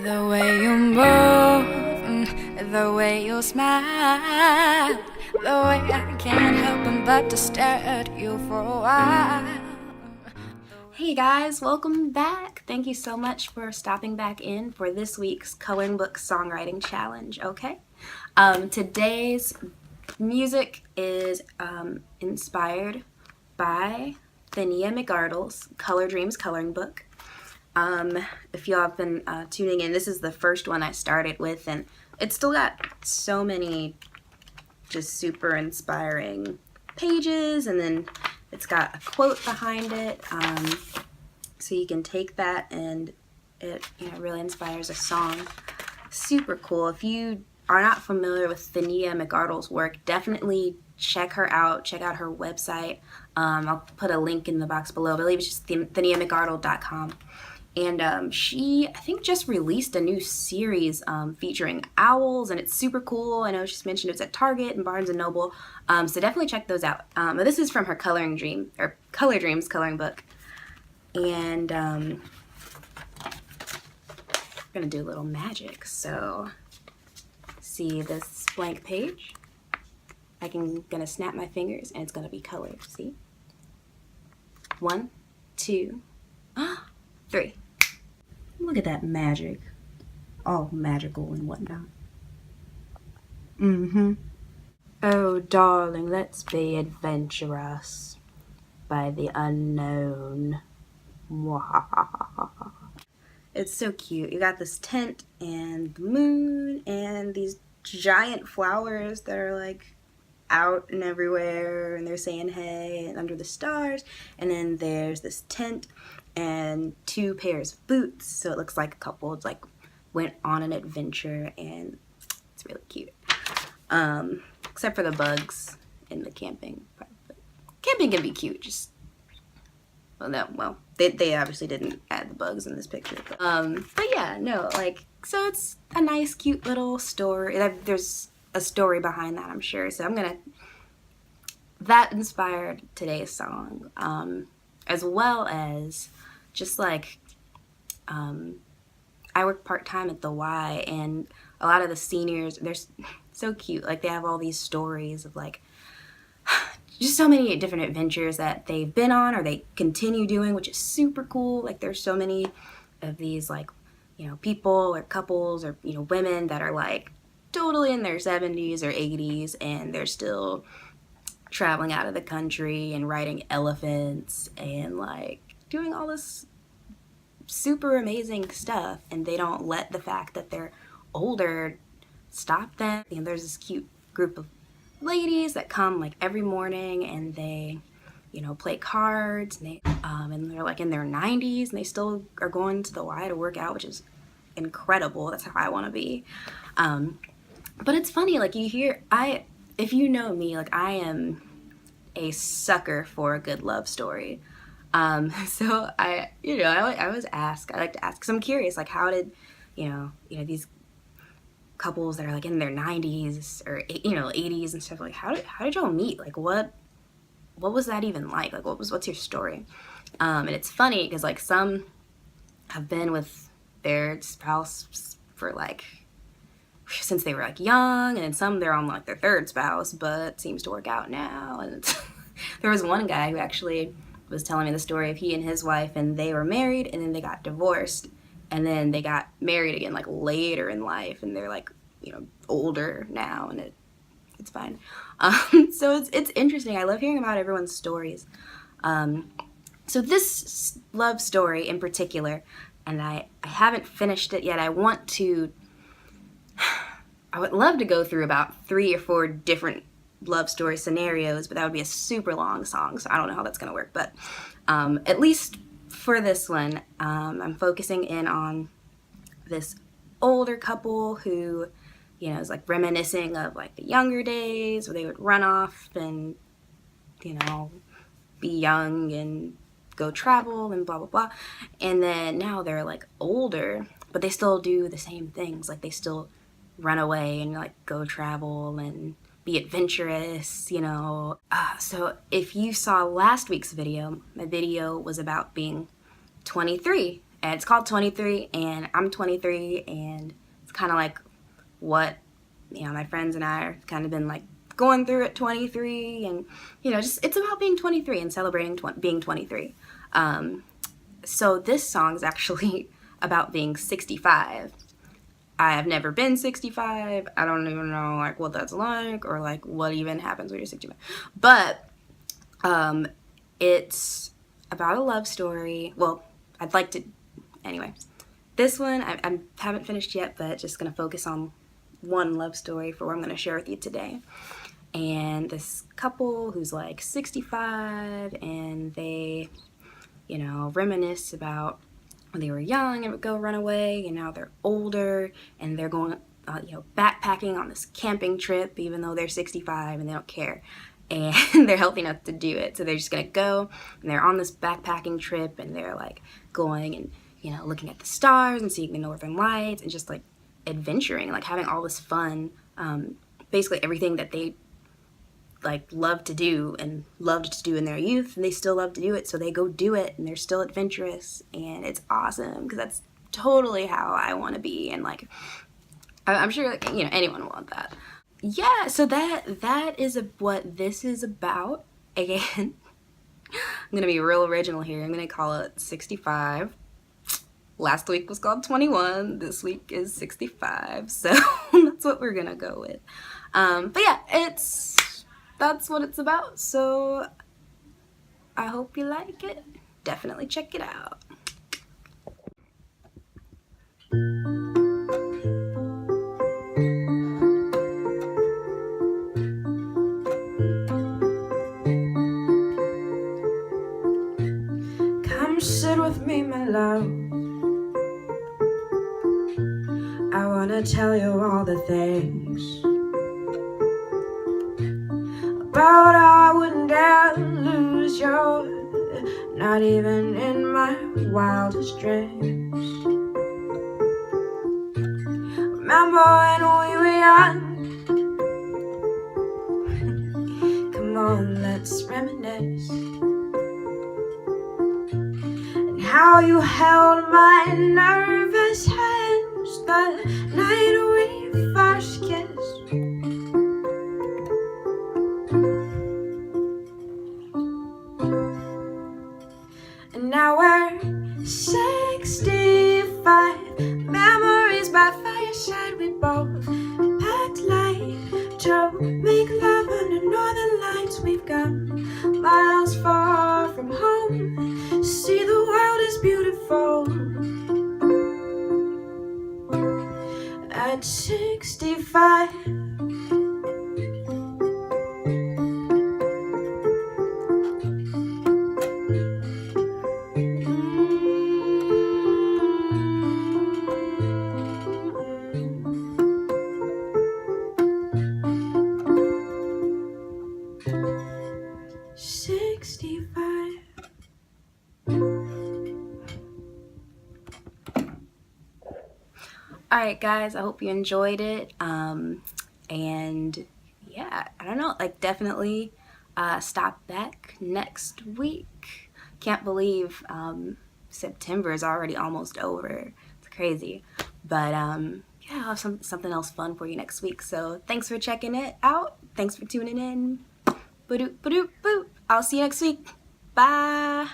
The way you move, the way you smile, the way I can't help but to stare at you for a while. Hey guys, welcome back. Thank you so much for stopping back in for this week's Coloring Book Songwriting Challenge, okay? Today's music is inspired by Thaneeya McArdle's Color Dreams Coloring Book. If y'all have been tuning in, this is the first one I started with, and it's still got so many just super inspiring pages, and then it's got a quote behind it, so you can take that and it really inspires a song. Super cool. If you are not familiar with Thaneeya McArdle's work, definitely check her out. Check out her website. I'll put a link in the box below. I believe it's just ThaneeyaMcArdle.com. And she, I think, just released a new series featuring owls, and it's super cool. I know she's mentioned it's at Target and Barnes & Noble, so definitely check those out. But this is from her Color Dreams coloring book. And we're going to do a little magic. So, see this blank page? I'm going to snap my fingers, and it's going to be colored. See? 1, 2, 3. Look at that magic. All magical and whatnot. Oh, darling, let's be adventurous by the unknown. It's so cute. You got this tent and the moon and these giant flowers that are like out and everywhere, and they're saying hey and under the stars, and then there's this tent and 2 pairs of boots, so it looks like a couple like went on an adventure, and it's really cute. Except for the bugs in the camping part. But camping can be cute, just they obviously didn't add the bugs in this picture, but yeah, no, like, so it's a nice cute little story. There's a story behind that, I'm sure, so that inspired today's song, as well as just like, I work part-time at the Y, and a lot of the seniors, they're so cute. Like, they have all these stories of like, just so many different adventures that they've been on or they continue doing, which is super cool. Like, there's so many of these, like, people or couples or, women that are like totally in their 70s or 80s, and they're still traveling out of the country and riding elephants and like doing all this super amazing stuff, and they don't let the fact that they're older stop them. There's this cute group of ladies that come like every morning, and they play cards, and they're like in their 90s, and they still are going to the Y to work out, which is incredible. That's how I want to be. But it's funny, like, if you know me, like, I am a sucker for a good love story. So I always ask, I like to ask, because I'm curious, like, how did, these couples that are like in their 90s or, 80s and stuff, like, how did y'all meet? Like, what was that even like? Like, what's your story? And it's funny because, like, some have been with their spouse for like, since they were like young, and some they're on like their 3rd spouse, but seems to work out now. And there was one guy who actually was telling me the story of he and his wife, and they were married, and then they got divorced, and then they got married again like later in life, and they're like older now, and it's fine. So it's interesting. I love hearing about everyone's stories. So this love story in particular, and I haven't finished it yet. I would love to go through about 3 or 4 different love story scenarios, but that would be a super long song, so I don't know how that's going to work. But at least for this one, I'm focusing in on this older couple who, is like reminiscing of like the younger days where they would run off and, be young and go travel and blah, blah, blah. And then now they're like older, but they still do the same things. Like, they still run away and like go travel and be adventurous, So if you saw last week's video, my video was about being 23 And it's called 23, and I'm 23, and it's kind of like what, my friends and I are kind of been like going through at 23, and, just it's about being 23 and celebrating being 23. So this song is actually about being 65. I have never been 65. I don't even know like what that's like, or like what even happens when you're 65. But it's about a love story. Well, I'd like to, anyway. This one I haven't finished yet, but just gonna focus on one love story for what I'm gonna share with you today. And this couple who's like 65, and they, reminisce about when they were young and would go run away, and now they're older and they're going, backpacking on this camping trip, even though they're 65 and they don't care. And they're healthy enough to do it. So they're just gonna go, and they're on this backpacking trip, and they're like going and, looking at the stars and seeing the northern lights and just like adventuring, like having all this fun. Basically everything that they like love to do and loved to do in their youth, and they still love to do it, so they go do it, and they're still adventurous, and it's awesome because that's totally how I want to be. And like I'm sure like, anyone will want that. Yeah, so that is what this is about. Again, I'm gonna be real original here. I'm gonna call it 65. Last week was called 21. This week is 65. So that's what we're gonna go with. But yeah, that's what it's about. So I hope you like it. Definitely check it out. Come sit with me, my love. I wanna tell you all the things about how I wouldn't dare lose you, not even in my wildest dreams. Remember when we were young? Come on, let's reminisce. And how you held my nervous hands the night we first kissed. And now we're 65. Memories by fireside, we both packed light to make love under northern lights. We've gone miles far from home. See, the world is beautiful at 65. Alright guys, I hope you enjoyed it, and yeah, I don't know, like definitely stop back next week. Can't believe September is already almost over. It's crazy, but yeah, I'll have something else fun for you next week. So thanks for checking it out. Thanks for tuning in. Ba-doop, ba-doop, boop. I'll see you next week. Bye.